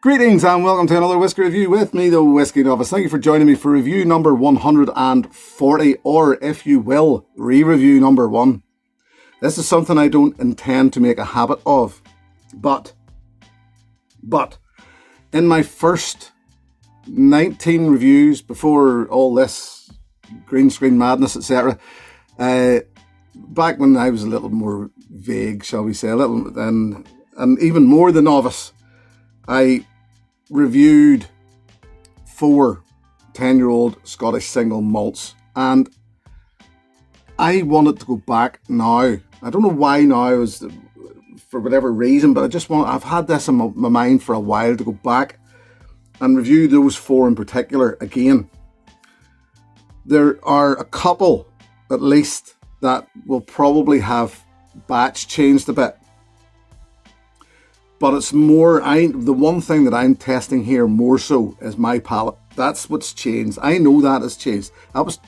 Greetings and welcome to another Whiskey Review with me, the Whiskey Novice. Thank you for joining me for review number 140, or if you will, re-review number 1. This is something I don't intend to make a habit of, but in my first 19 reviews before all this green screen madness, etc., back when I was a little more vague, shall we say, and even more the novice, I reviewed 4 10-year-old Scottish single malts, and I wanted to go back now. I don't know why now, for whatever reason, but I've had this in my mind for a while, to go back and review those 4 in particular again. There are a couple, at least, that will probably have batch changed a bit. But it's more, the one thing that I'm testing here more so is my palate. That's what's changed. I know that has changed. That was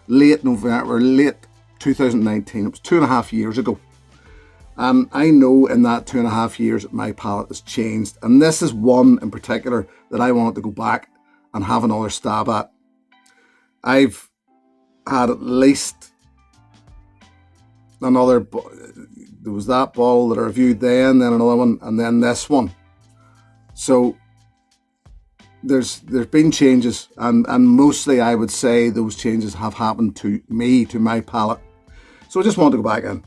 late November, late 2019. It was 2.5 years ago. And I know in that 2.5 years my palate has changed. And this is one in particular that I wanted to go back and have another stab at. I've had at least another... There was that bottle that I reviewed then another one, and then this one. So there's been changes, and mostly I would say those changes have happened to me, to my palate. So I just want to go back in.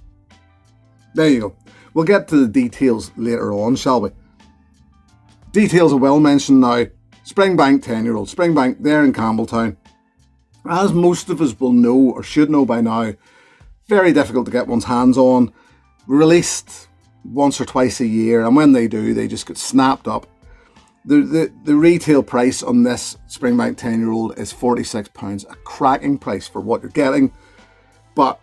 There you go. We'll get to the details later on, shall we? Details are well mentioned now. Springbank 10-year-old. Springbank there in Campbeltown. As most of us will know or should know by now, very difficult to get one's hands on. Released once or twice a year, and when they do, they just get snapped up. The retail price on this Springbank 10-year-old is £46, a cracking price for what you're getting, but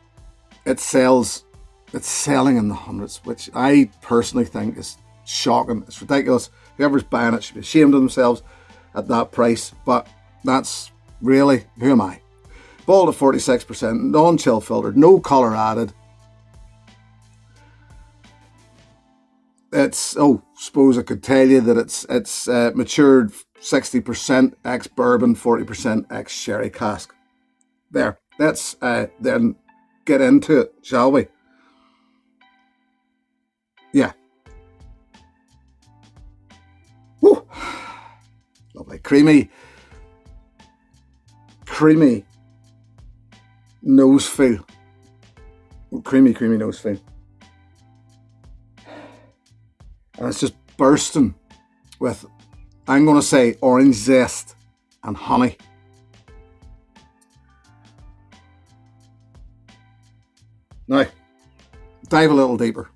it's selling in the hundreds, which I personally think is shocking. It's ridiculous. Whoever's buying it should be ashamed of themselves at that price, but that's really, who am I? Bottled at 46%, non-chill filtered, no colour added. Suppose I could tell you that it's matured 60% ex-bourbon, 40% ex-sherry cask. There, let's then get into it, shall we? Yeah. Woo! Lovely. Creamy nose feel. Creamy nose feel. And it's just bursting with, I'm going to say, orange zest and honey. Now, dive a little deeper.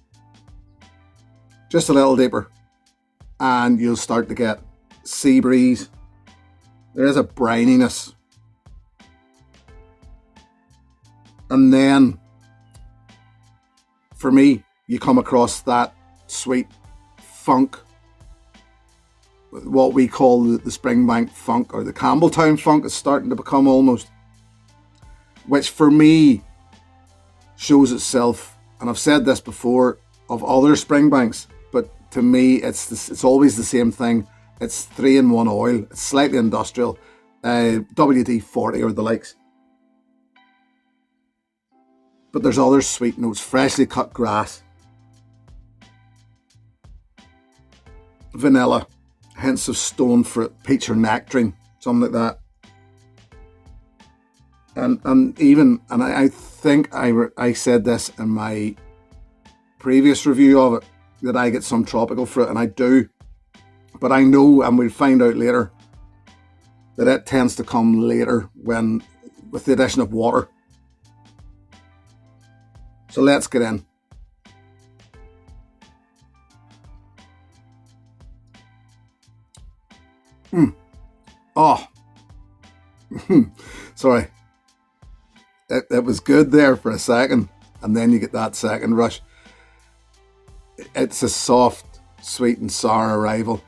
Just a little deeper. And you'll start to get sea breeze. There is a brininess. And then, for me, you come across that sweet funk, what we call the Springbank funk, or the Campbeltown funk is starting to become almost, which for me shows itself, and I've said this before of other Springbanks, but to me it's always the same thing. It's 3-in-1 oil. It's slightly industrial, WD-40 or the likes, but there's other sweet notes, freshly cut grass, vanilla, hints of stone fruit, peach or nectarine, something like that. And I think I said this in my previous review of it, that I get some tropical fruit, and I do. But I know, and we'll find out later, that it tends to come later with the addition of water. So let's get in. Oh, sorry. It was good there for a second, and then you get that second rush. It's a soft, sweet and sour arrival.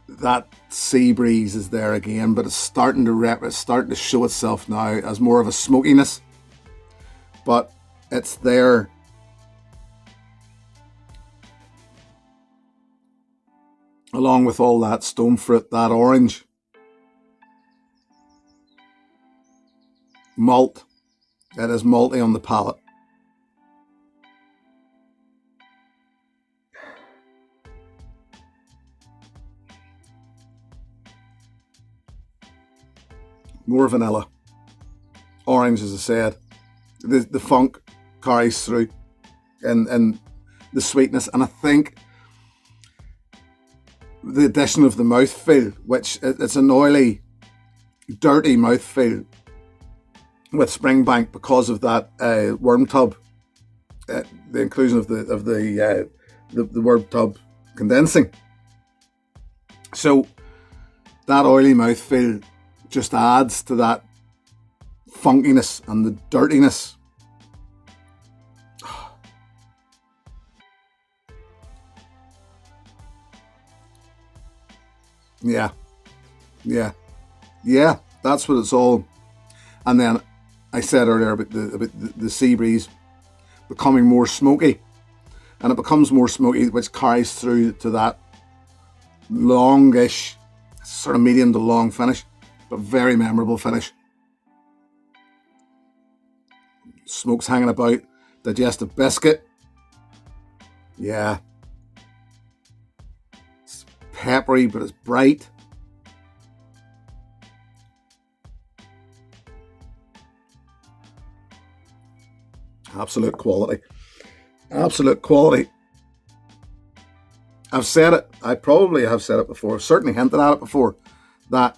That sea breeze is there again, but it's starting to show itself now as more of a smokiness. but it's there. Along with all that stone fruit, that orange, malt. It is malty on the palate. More vanilla. Orange, as I said. The funk carries through, and the sweetness. And I think the addition of the mouthfeel, which it's an oily, dirty mouthfeel with Springbank because of that worm tub, the inclusion of the worm tub condensing. So that oily mouthfeel just adds to that funkiness and the dirtiness. Yeah, that's what it's all. And then I said earlier about the sea breeze becoming more smoky, and it becomes more smoky, which carries through to that longish, sort of medium to long finish, but very memorable finish. Smoke's hanging about, digestive biscuit. Yeah. It's peppery, but it's bright. Absolute quality. Absolute quality. I've said it. I probably have said it before. Certainly hinted at it before. That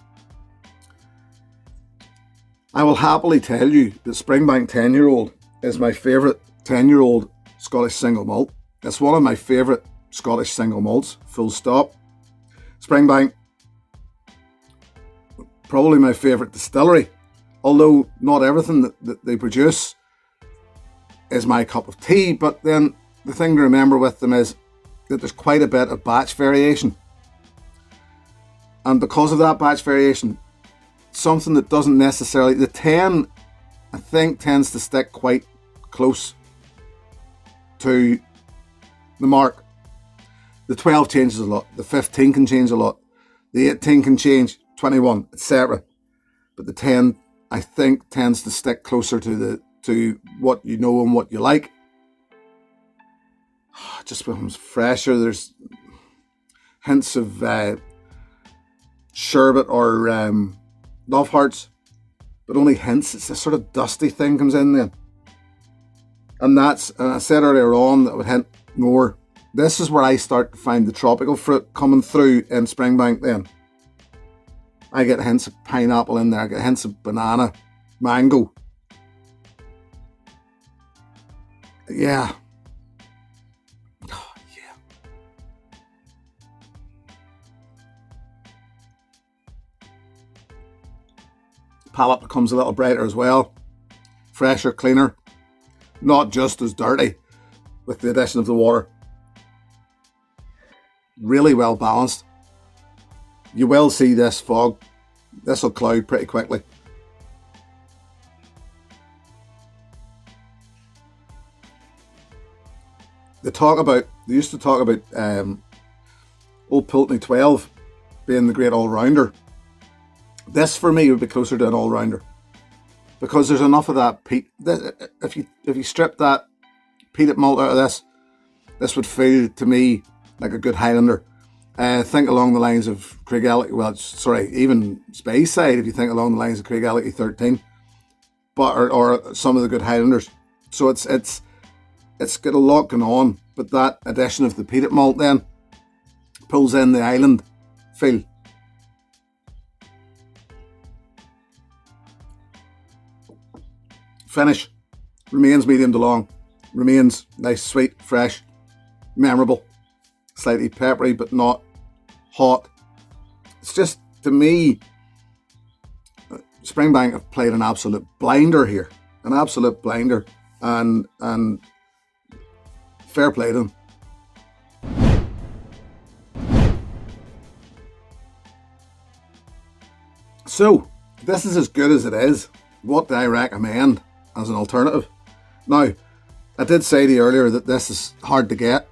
I will happily tell you that Springbank 10-year-old is my favourite 10-year-old Scottish single malt. It's one of my favourite Scottish single malts, full stop. Springbank, probably my favourite distillery, although not everything that they produce is my cup of tea. But then the thing to remember with them is that there's quite a bit of batch variation. And because of that batch variation, something that doesn't necessarily, the 10 I think tends to stick quite close to the mark. The 12 changes a lot, the 15 can change a lot, the 18 can change, 21, etc. But the 10 I think tends to stick closer to what you know and what you like. It just becomes fresher. There's hints of sherbet or love hearts, but only hints. It's a sort of dusty thing comes in then. And I said earlier on that would hint more. This is where I start to find the tropical fruit coming through in Springbank then. I get hints of pineapple in there. I get hints of banana, mango. Yeah. Oh, yeah. Palate becomes a little brighter as well. Fresher, cleaner. Not just as dirty with the addition of the water. Really well balanced. You will see this fog. This will cloud pretty quickly. They used to talk about Old Pulteney 12 being the great all-rounder. This for me would be closer to an all-rounder, because there's enough of that peat. If you strip that peated malt out of this would feel to me like a good Highlander. Think along the lines of Craigellachie. Well, sorry, even Speyside. If you think along the lines of Craigellachie 13, but or some of the good Highlanders. So it's got a lot going on, but that addition of the peated malt then pulls in the island feel. Finish remains medium to long, remains nice, sweet, fresh, memorable, slightly peppery but not hot. It's just, to me, Springbank have played an absolute blinder here, and fair play to them. So this is as good as it is. What do I recommend as an alternative? Now, I did say to you earlier that this is hard to get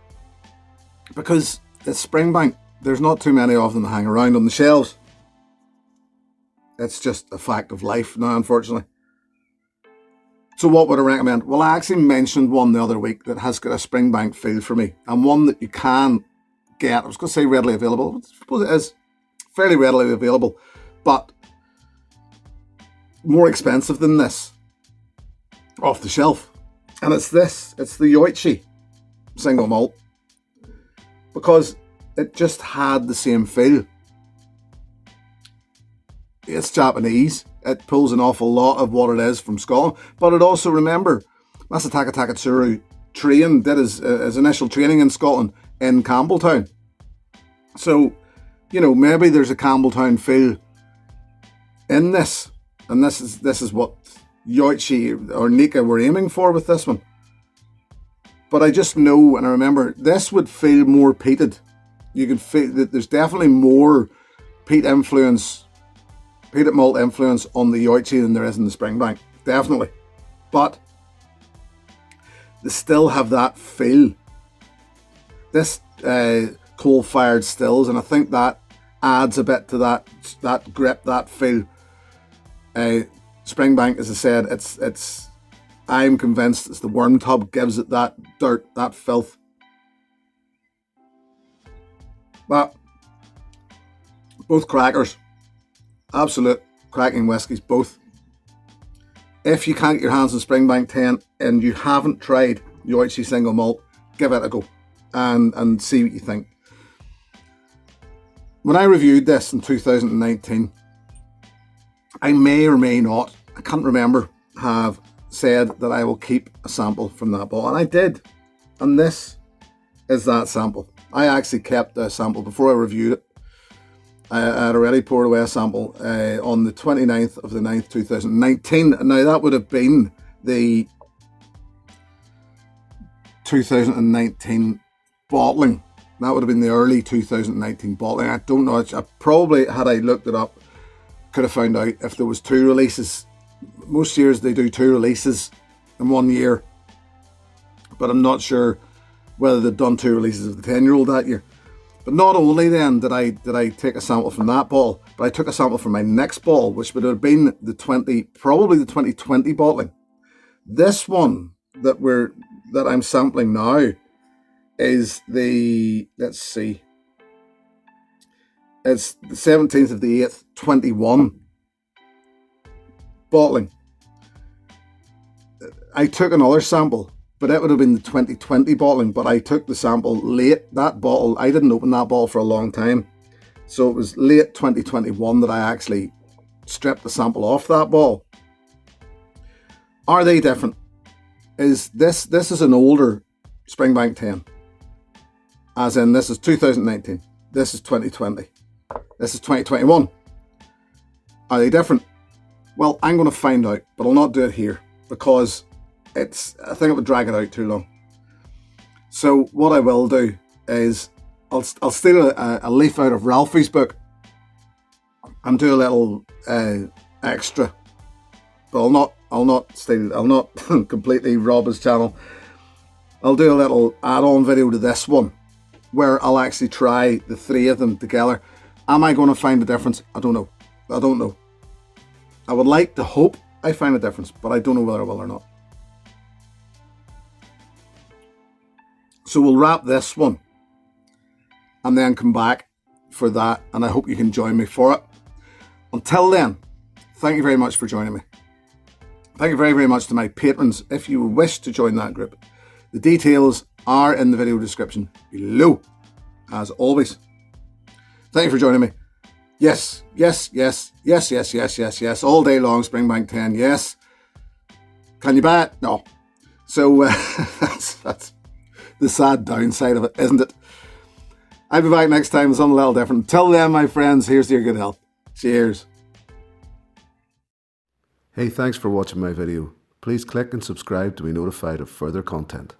because it's Springbank. There's not too many of them to hang around on the shelves. It's just a fact of life now, unfortunately. So what would I recommend? Well, I actually mentioned one the other week that has got a Springbank feel for me, and one that you can get. I was going to say readily available. I suppose it is fairly readily available, but more expensive than this off the shelf. And it's this. It's the Whiskey single malt, because it just had the same feel. It's Japanese. It pulls an awful lot of what it is from Scotland. But it also, remember, Masataka Taketsuru did his initial training in Scotland in Campbeltown. So, maybe there's a Campbeltown feel in this. And this is what Yoichi or Nika were aiming for with this one. But I just know, and I remember, this would feel more peated. You can feel that there's definitely more peat malt influence on the Yoichi than there is in the Springbank. Definitely. But they still have that feel. This coal-fired stills, and I think that adds a bit to that grip, that feel. Springbank, as I said, it's. I'm convinced it's the worm tub gives it that dirt, that filth. But both crackers, absolute cracking whiskies, both. If you can't get your hands on Springbank 10 and you haven't tried Yoichi single malt, give it a go and see what you think. When I reviewed this in 2019, I may or may not, I can't remember, have said that I will keep a sample from that bottle, and I did. And this is that sample. I actually kept a sample before I reviewed it. I had already poured away a sample on the 29th of the 9th, 2019. Now that would have been the 2019 bottling. That would have been the early 2019 bottling. I don't know. I probably, had I looked it up, could have found out if there was 2 releases. Most years they do 2 releases in 1 year, but I'm not sure whether they've done 2 releases of the 10-year-old that year. But not only then did I take a sample from that bottle, but I took a sample from my next bottle, which would have been probably the 2020 bottling. This one that I'm sampling now is the, let's see, it's the 17th of the 8th, 21 bottling. I took another sample, but it would have been the 2020 bottling, but I took the sample late. That bottle, I didn't open that bottle for a long time. So it was late 2021 that I actually stripped the sample off that bottle. Are they different? This is an older Springbank 10. As in, this is 2019. This is 2020. This is 2021. Are they different? Well, I'm going to find out, but I'll not do it here because I think it would drag it out too long. So what I will do is I'll steal a leaf out of Ralphie's book and do a little extra, but I'll not completely rob his channel. I'll do a little add-on video to this one where I'll actually try the 3 of them together. Am I going to find a difference? I don't know. I would like to hope I find a difference, but I don't know whether I will or not. So we'll wrap this one and then come back for that, and I hope you can join me for it. Until then, thank you very much for joining me. Thank you very, very much to my patrons. If you wish to join that group, the details are in the video description below, as always. Thank you for joining me. Yes, all day long, Springbank 10, yes. Can you buy it? No. So that's the sad downside of it, isn't it? I'll be back next time with something a little different. Until then, my friends, here's to your good health. Cheers. Hey, thanks for watching my video. Please click and subscribe to be notified of further content.